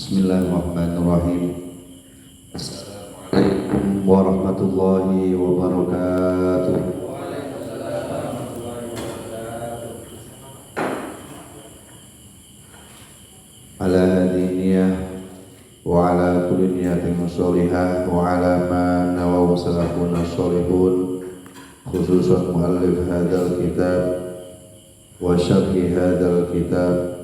Bismillahirrahmanirrahim. Assalamualaikum warahmatullahi wabarakatuh. Ala hadiniyah wa ala kulli niyatin sholihah wa ala ma nawaw salafuna sholihun, khususan muallif hadzal kitab wa syarhi hadzal kitab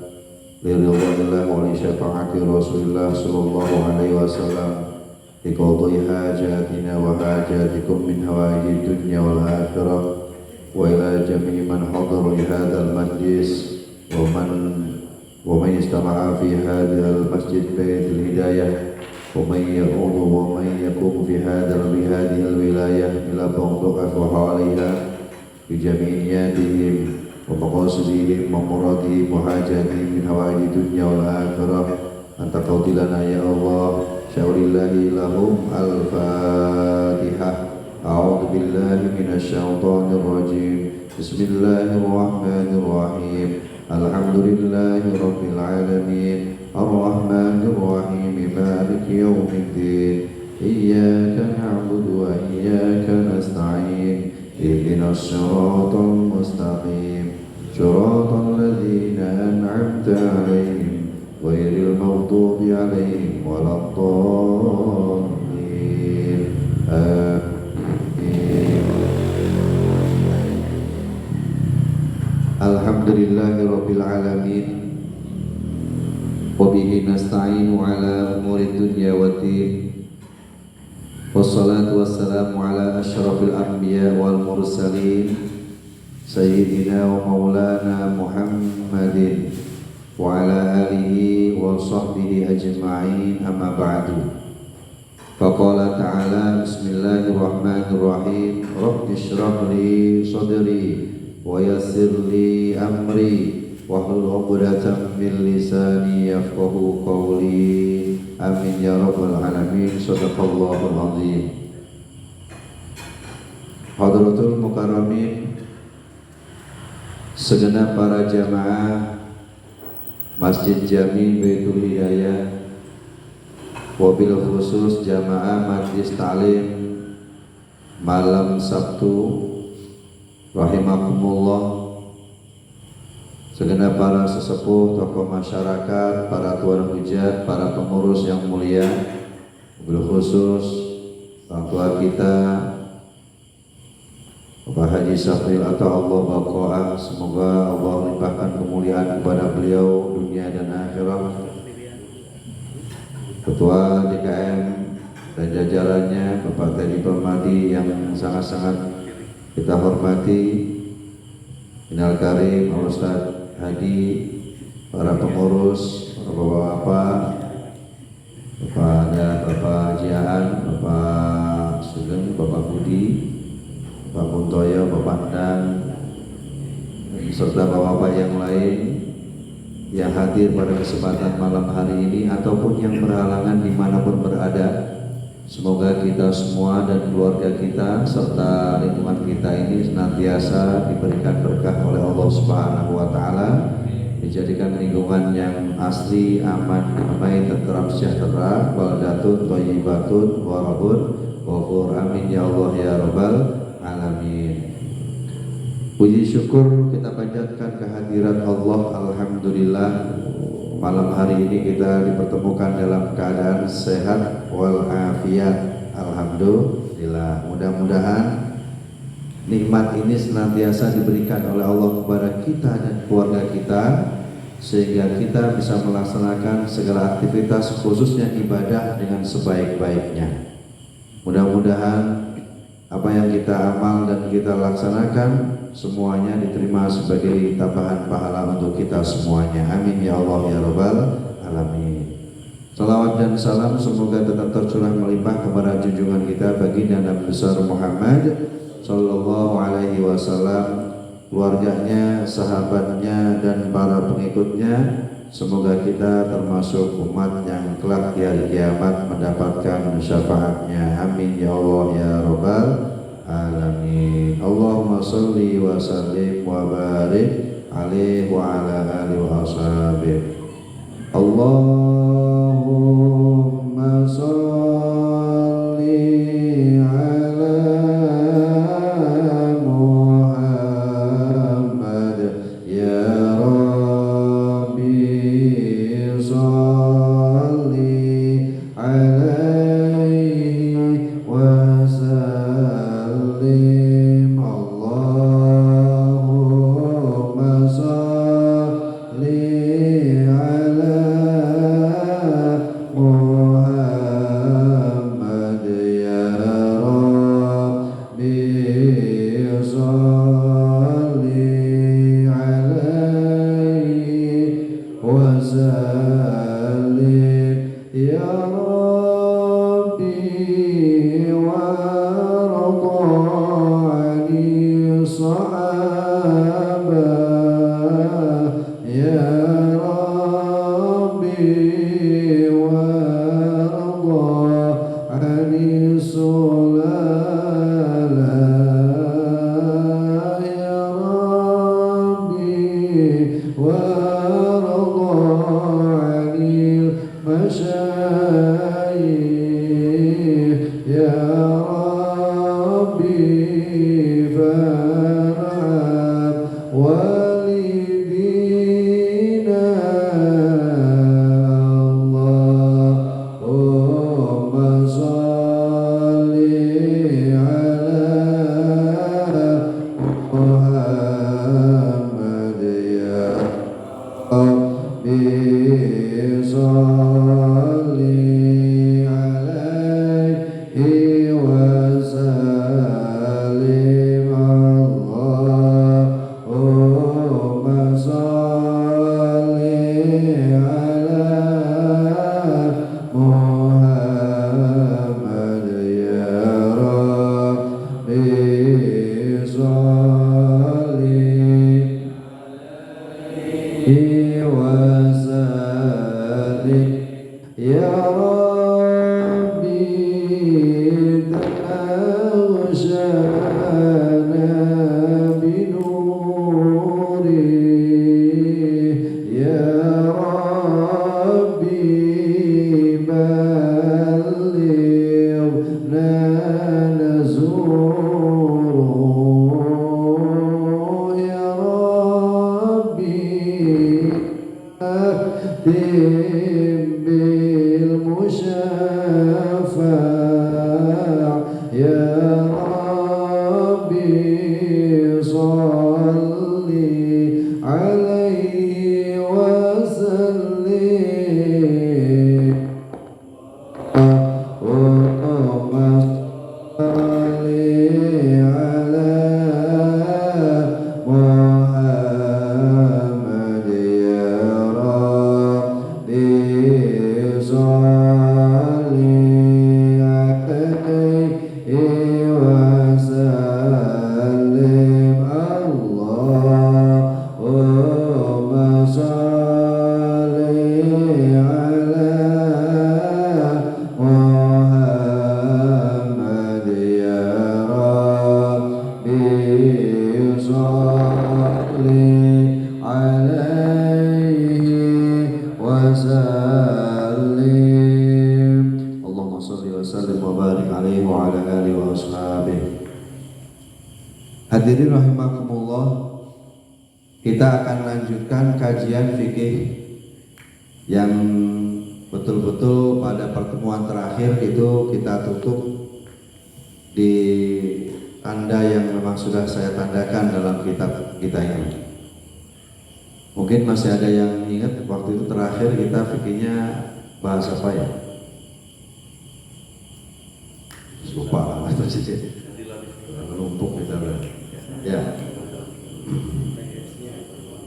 liridwanillah wa li syafaati Rasulillah sallallahu alaihi wasallam liqadhi hajatina wa hajatikum min hawaijid dunya wal akhirah wa ila jami'i man hadara li hadzal majlis wa man istama'a fi hadzal masjid baitul hidayah wa man ya'udhu wa man yaqumu fi hadhihi al wilayah ila bawdu'af wa hawaliha bi jami'i niyatihim wa maqasidihim wa muradihim wa hajatihim min hawaiji dunya wal akhirah anta qautilana ya Allah syaulillahi lahum al-fatihah. A'udhu billahi minasyaitonir rajim. Bismillahirrahmanirrahim. Alhamdulillahi rabbil alamin ar-rahmanir rahim maliki yaumiddin iyyaka na'budu wa iyyaka nasta'in ihdinas siratal mustaqim siratal ladzina an'amta 'alaihim ghairil maghdubi 'alaihim waladdallin. Alhamdulillahi rabbil alamin wa bihi nasta'inu ala umuri dunya waddin. Wassalatu wassalamu ala asyrafil anbiya wal mursalin sayyidina wa maulana Muhammadin wa ala alihi wa sahbihi ajma'in, amma ba'du. Faqala ta'ala bismillahirrahmanirrahim rabbi shrah li sadri wa yassir li amri wahlul 'uqdatam min lisani yafqahu qawli. Amin ya rabbal alamin. Shadaqallahul azim. Hadratul mukarramin, segenap para jamaah Masjid Jami Baitul Hidayah, wabil khusus jamaah Majlis Ta'lim malam Sabtu rahimakumullah, segenap para sesepuh, tokoh masyarakat, para tuan hujat, para pengurus yang mulia, wabil khusus orang tua kita Bapak Haji Safril atau Allah Baqa'ah, semoga Allah limpahkan kemuliaan kepada beliau dunia dan akhirat. Ketua DKM dan jajarannya Bapak Teddy Permadi yang sangat-sangat kita hormati, Inal Karim Ustaz Hadi, para pengurus, para bapak-bapak, Bapak Jiaan, Bapak Sugeng, Bapak Budi, Pak Muntoyo, Bapak Dan, serta bapak-bapak yang lain yang hadir pada kesempatan malam hari ini ataupun yang berhalangan dimanapun berada. Semoga kita semua dan keluarga kita serta lingkungan kita ini senantiasa diberikan berkah oleh Allah Subhanahu wa Ta'ala, dijadikan lingkungan yang asli, aman, damai, tenteram, sejahtera, baldatun, thayyibatun, warahun, ghafur. Amin ya Allah ya rabbal alamin. Puji syukur kita panjatkan kehadirat Allah. Alhamdulillah, malam hari ini kita dipertemukan dalam keadaan sehat wal afiat. Alhamdulillah. Mudah-mudahan nikmat ini senantiasa diberikan oleh Allah kepada kita dan keluarga kita, sehingga kita bisa melaksanakan segala aktivitas khususnya ibadah dengan sebaik-baiknya. Mudah-mudahan apa yang kita amal dan kita laksanakan semuanya diterima sebagai tambahan pahala untuk kita semuanya. Amin ya Allah ya rabbal alamin. Salawat dan salam semoga tetap tercurah melimpah kepada junjungan kita baginda Nabi besar Muhammad sallallahu alaihi wasallam, keluarganya, sahabatnya dan para pengikutnya. Semoga kita termasuk umat yang kelak di hari kiamat mendapatkan syafaatnya. Amin ya Allah ya rabbal alamin. Allahumma sholli wa sallim wa barik alaihi wa ala alihi wa ashabihi. Allahumma وارض عن المشايخ يا ربي فانعم والدينا اللهم صل على محمد يا ربي صل عليه وسلم اللهم صل على محمد يا ربي صل وسلم يا ربي تغشانا بنوره يا ربي بلغنا نزوره يا ربي اهتم بالمشافع يا ربي صل عليه وسلم اللهم صل على محمد يا ربي صل عليه وسلم اللهم صل على محمد يا ربي صل عليه وسلم اللهم صل وسلم وبارك عليه وعلى آله وأصحابه. Hadirin rahimakumullah, kita akan lanjutkan kajian fikih yang betul-betul pada pertemuan terakhir itu kita tutup di tanda yang memang sudah saya tandakan dalam kitab kita ini. Mungkin masih ada yang ingat waktu itu terakhir kita fikihnya bahas apa ya? Lupa lah itu saja. Menumpuk kita lah. Ya.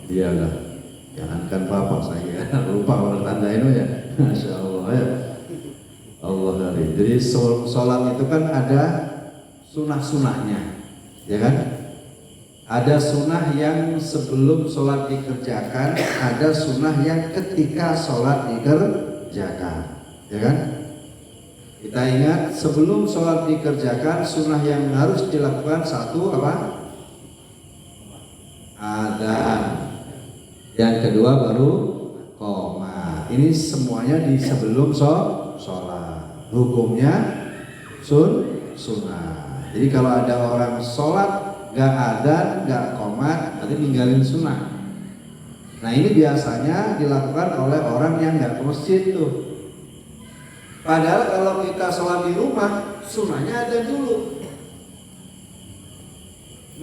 Iyalah. Jangankan bapak saya lupa kalau tanda itu ya. Masya Allah ya. Allah hari. Jadi sholat itu kan ada sunah-sunahnya, ya kan? Ada sunnah yang sebelum sholat dikerjakan, ada sunnah yang ketika sholat dikerjakan, ya kan? Kita ingat sebelum sholat dikerjakan, sunnah yang harus dilakukan satu apa? Adzan. Yang kedua baru qomat. Ini semuanya di sebelum sholat. Hukumnya sunnah. Jadi kalau ada orang sholat gak adzan, gak qomat, berarti ninggalin sunnah. Nah ini biasanya dilakukan oleh orang yang gak ke masjid tuh. Padahal kalau kita sholat di rumah, sunnahnya adzan dulu.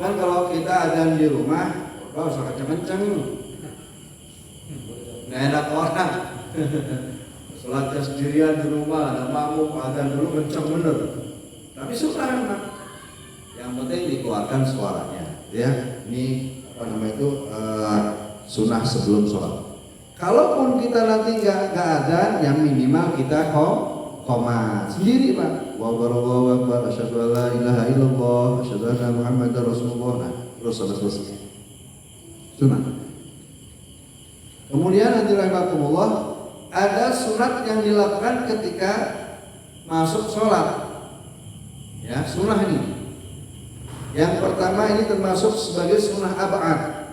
Dan kalau kita adzan di rumah, oh usah kenceng-kenceng, nggak enak orang. Sholatnya sendirian di rumah, ada makmum, adzan dulu kenceng bener. Tapi sunnah enak. Yang penting dikeluarkan suaranya, ya. Ini apa namanya itu sunnah sebelum sholat. Kalaupun kita nanti nggak adzan, yang minimal kita qomat sendiri pak. Wallahu akbar, asyhadu an la ilaha illallah, asyhadu anna muhammadar rasulullah. Nah, terus selesai. Sunnah. Kemudian nanti rahimakumullah, ada sunat yang dilakukan ketika masuk sholat. Ya, sunnah ini. Yang pertama ini termasuk sebagai sunnah ab'ad.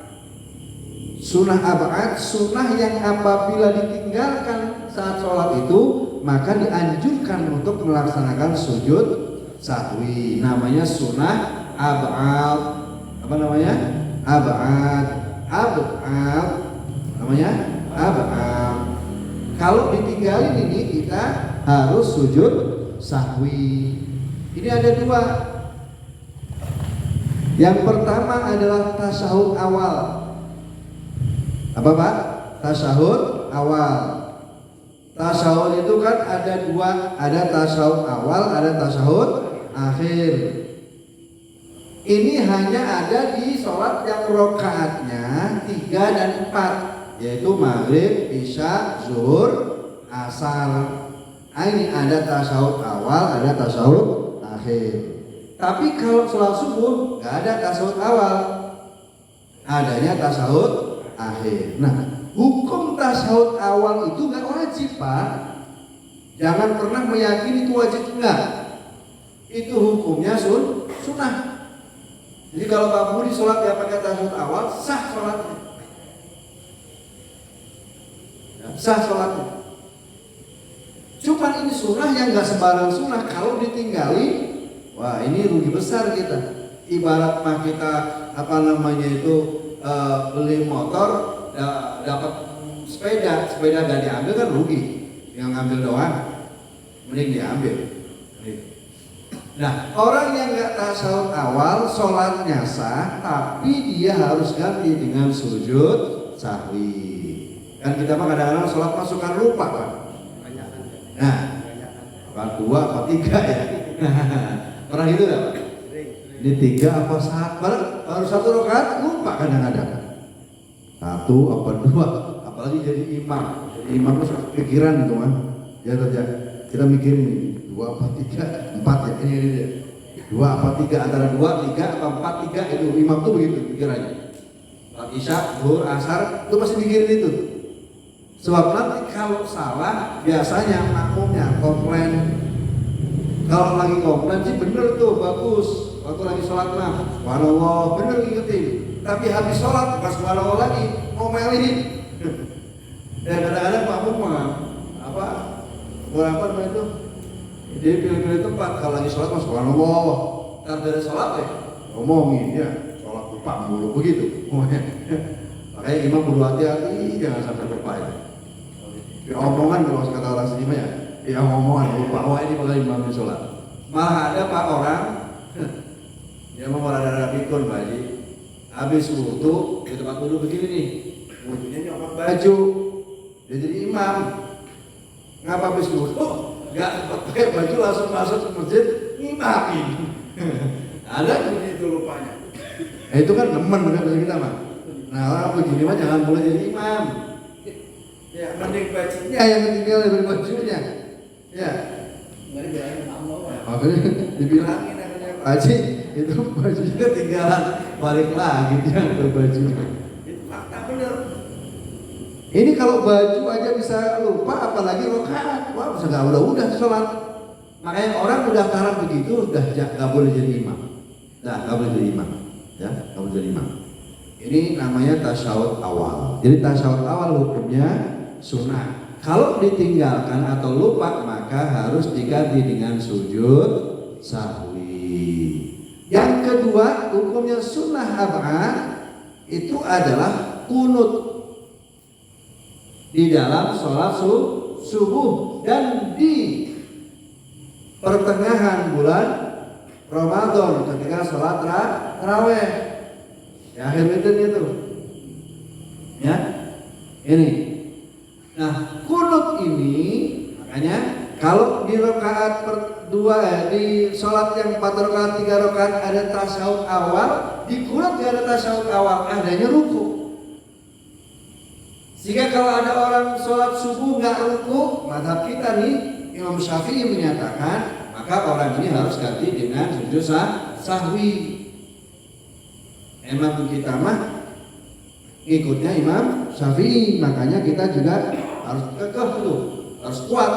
Sunnah ab'ad, sunnah yang apabila ditinggalkan saat sholat itu maka dianjurkan untuk melaksanakan sujud sahwi. Namanya sunnah ab'ad. Apa namanya? Ab'ad. Ab'ad. Namanya ab'ad. Kalau ditinggalin ini kita harus sujud sahwi. Ini ada dua. Yang pertama adalah tasyahud awal. Apa Pak? Tasyahud awal. Tasyahud itu kan ada dua, ada tasyahud awal, ada tasyahud akhir. Ini hanya ada di sholat yang rakaatnya 3 dan 4, yaitu maghrib, isya, zuhur, asar. Ini ada tasyahud awal, ada tasyahud akhir. Tapi kalau sholat subuh nggak ada tasyahud awal, adanya tasyahud akhir. Nah, hukum tasyahud awal itu nggak wajib Pak. Jangan pernah meyakini itu wajib, enggak. Itu hukumnya sunnah. Jadi kalau Pak Budi sholat dia pakai tasyahud awal, sah sholatnya. Sah sholatnya. Cuma ini sunnah yang nggak sembarang sunnah. Kalau ditinggali, wah ini rugi besar kita. Ibarat mah kita beli motor, dapat sepeda gak diambil kan rugi. Yang ngambil doang, mending diambil. Nah, orang yang nggak tasyahud awal, sholatnya sah, tapi dia harus ganti dengan sujud sahwi. Kan kita mah kadang-kadang sholat masukkan lupa Pak. Nah, Pak 2 apa 3 ya? Pernah gitu nggak Pak? Ini 3 apa 1? Baru 1 rakaat lupa kadang-kadang. 1 apa 2? Apalagi jadi imam. Jadi imam itu pikiran itu kan. Ya saja. Kita mikirin nih 2 apa 3, 4 ya. Ini dia. 2 apa 3, antara 2, 3 apa 4, 3 itu imam tuh begitu pikirannya. Salat isya, zuhur, asar itu masih mikirin itu. Sebab nanti kalau salah biasanya makmumnya komplain. Kalau lagi komplain sih bener tuh bagus. Waktu lagi sholat mah, subhanallah bener ngikutin. Tapi habis sholat pas subhanallah lagi ngomelin. Dan kadang-kadang makmum mah berapa itu? Dia pilih-pilih tempat. Kalau lagi sholat mah subhanallah. Ntar dari sholat ngomongin ya sholat lupa mulu begitu. Makanya imam perlu hati-hati jangan sampai lupa ya. Ya omongan kalau kata orang sini mah ya omongan lupa. Wah ini malah imam sholat. Malah ada Pak orang dia mau rada-rada pikun Pak Haji. Habis wudu di tempat wudu begini nih, wudunya nyopot baju. Dia jadi imam. Ngapa habis wudu? Gak pakai baju langsung masuk ke masjid ngimamin. Ada begitu lupanya. Itu kan demen kan kita mah. Nah orang begini mah jangan boleh jadi imam. Ya mending bajunya yang ketinggalan dari bajunya. Ya. Nggak dibilangin Allah ya. Makanya dibilangin Pak Haji itu bajunya ketinggalan, balik lagi dia berbaju. Itu fakta bener. Ini kalau baju aja bisa lupa, apalagi rakaat. Wah, udah sholat. Makanya orang udah taraf begitu, udah nggak boleh jadi imam. Nah, nggak boleh jadi imam. Ya, nggak boleh jadi imam. Ini namanya tasyahud awal. Jadi tasyahud awal hukumnya sunnah. Kalau ditinggalkan atau lupa maka harus diganti dengan sujud sahwi. Yang kedua hukumnya sunnah ab'ad itu adalah kunut di dalam sholat subuh dan di pertengahan bulan Ramadan ketika sholat tarawih. Ya akhir itu. Ya ini. Nah kunut ini makanya kalau di rakaat kedua di sholat yang 4 rakaat 3 rakaat ada tasyahud awal, di kunut tidak ada tasyahud awal, adanya ruku. Sehingga kalau ada orang sholat subuh nggak ruku, mazhab kita nih Imam Syafi'i menyatakan maka orang ini harus ganti dengan sujud sahwi. Emang kita mah ikutnya Imam Syafi'i, makanya kita juga harus kekeh tuh, harus kuat.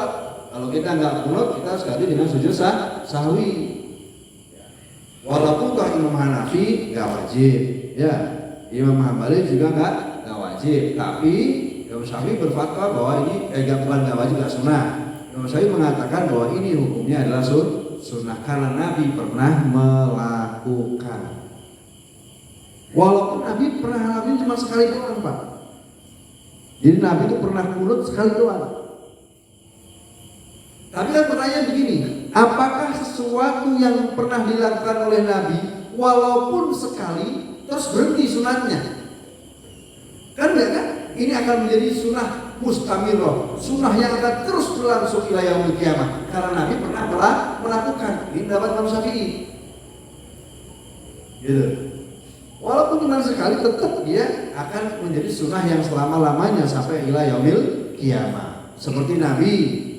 Kalau kita nggak kunut, kita harus ganti dengan sujud sahwi. Walaupun toh Imam Hanafi nggak wajib, ya Imam Hambali juga nggak wajib. wajib. Tapi Imam Syafi'i berfatwa bahwa ini bukan nggak wajib, nggak sunnah. Imam Syafi'i mengatakan bahwa ini hukumnya adalah sunnah karena Nabi pernah melakukan. Walaupun Nabi pernah ngalamin cuma sekali doang, Pak. Jadi Nabi itu pernah kunut sekali doang. Tapi kan pertanyaan begini, apakah sesuatu yang pernah dilakukan oleh Nabi walaupun sekali terus berhenti sunatnya? Kan enggak kan? Ini akan menjadi sunnah mustamirah, sunnah yang akan terus berlangsung ila yaumil qiyamah karena Nabi pernah melakukan. Ini pendapat Imam Syafi'i. Gitu. Walaupun cuma sekali tetap dia akan menjadi sunnah yang selama-lamanya sampai ila yaumil qiyamah. Seperti Nabi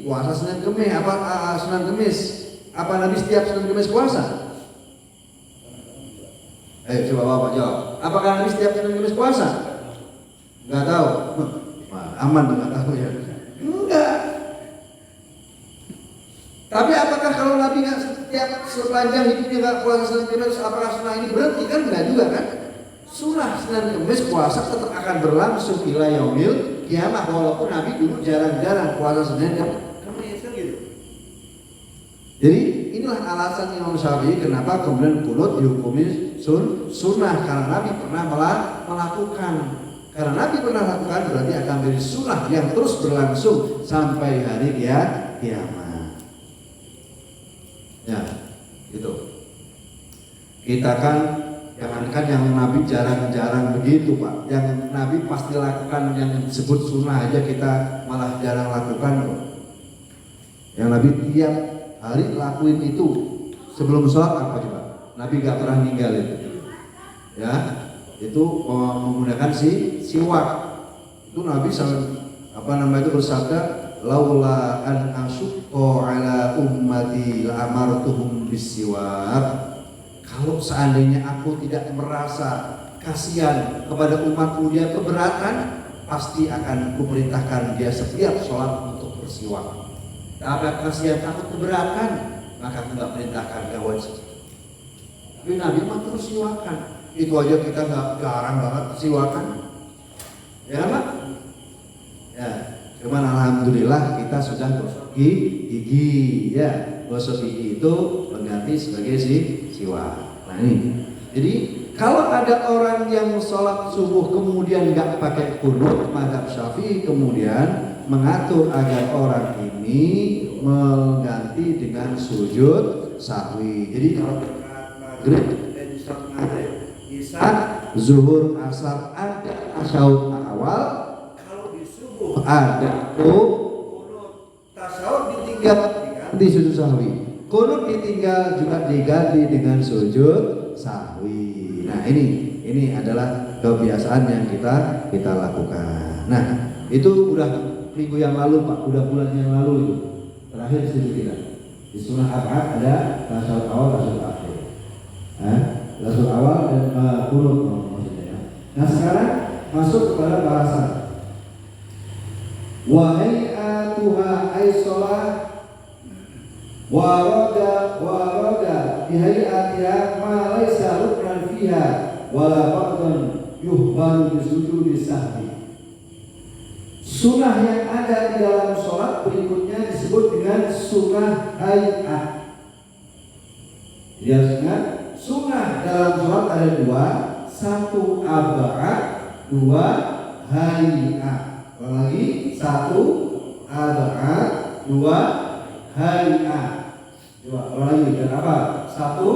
puasa Senin Kemis, Senin Kemis? Apa Nabi setiap Senin Kemis puasa? Ayo coba Bapak jawab. Apakah Nabi setiap Senin Kemis puasa? Enggak tahu. Aman enggak tahu ya. Enggak. Tapi apakah kalau Nabi nggak setiap sepanjang hidupnya nggak puasa Senin Kemis, apakah sunnah ini berhenti? Kan enggak juga kan? Sunnah Senin Kemis puasa tetap akan berlangsung ila yaumil qiyamah walaupun Nabi dulu jarang-jarang puasa Senin Kemis kan gitu. Jadi inilah alasan Imam Syafi'i kenapa kemudian kunut dihukumi sunnah karena Nabi pernah melakukan. Karena Nabi pernah lakukan berarti akan menjadi sunnah yang terus berlangsung sampai hari kiamat. Ya, gitu. Kita kan jangankan yang Nabi jarang-jarang begitu, Pak. Yang Nabi pasti lakukan yang disebut sunnah aja kita malah jarang lakukan kok. Yang Nabi tiap hari lakuin itu sebelum sholat apa coba? Nabi gak pernah ninggal itu. Ya, itu menggunakan siwak. Itu Nabi itu bersabda, laula an asyqa ala ummati la amartuhum bisiwak. Kalau seandainya aku tidak merasa kasihan kepada umatku dia keberatan, pasti akan kuperintahkan dia setiap sholat untuk bersiwak. Karena kasihan takut keberatan, maka aku tidak perintahkan gak wajib. Tapi Nabi mah terus siwakan. Itu aja kita nggak jarang banget siwakan. Ya Pak? Ya, cuman alhamdulillah kita sudah gosok gigi. Ya, gosok gigi itu mengganti sebagai siwak. Nah ini. Jadi kalau ada orang yang sholat subuh kemudian nggak pakai kunut, mazhab Syafi'i kemudian mengatur agar orang ini mengganti dengan sujud sahwi. Jadi kalau maghrib dan isya, zuhur, asar ada tasyahud awal, kalau di subuh ada kunut, tasyahud ditinggal diganti sujud sahwi, kunut ditinggal juga diganti dengan sujud sahwi. Nah ini adalah kebiasaan yang kita lakukan. Nah itu udah minggu yang lalu Pak, udah bulan yang lalu itu terakhir studi kita di sunnah arba'ah ada tasyahud awal, tasyahud akhir. Tasyahud awal dan kunut maksudnya ya. Nah sekarang masuk kepada bahasan wa hay'atuha ay shalah warada bihay'atiha ma laysa ruknan fiha wala fardun yuhbaru bisujudi sahwi. Sunnah yang ada di dalam sholat berikutnya disebut dengan sunnah hay'ah. Jadi harus ingat, sunnah dalam sholat ada dua, satu aba'ah, dua hay'ah. Ulang lagi, satu aba'ah, dua hay'ah. Coba ulang lagi, dan apa? Satu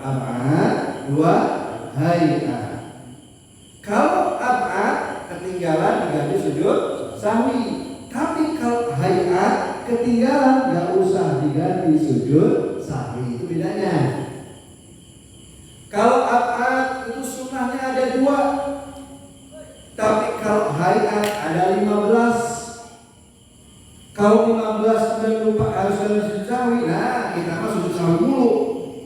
aba'ah, dua hay'ah. Kalau ab'ah ketinggalan diganti sujud sahwi. Tapi kalau hay'ah ketinggalan nggak usah diganti sujud sahwi. Itu bedanya. Kalau ab'ad itu sunnahnya ada dua, tapi kalau hay'ah ada 15. Kalau 15 sudah lupa harus ada sujud sahwi, nah kita mah sujud sahwi dulu.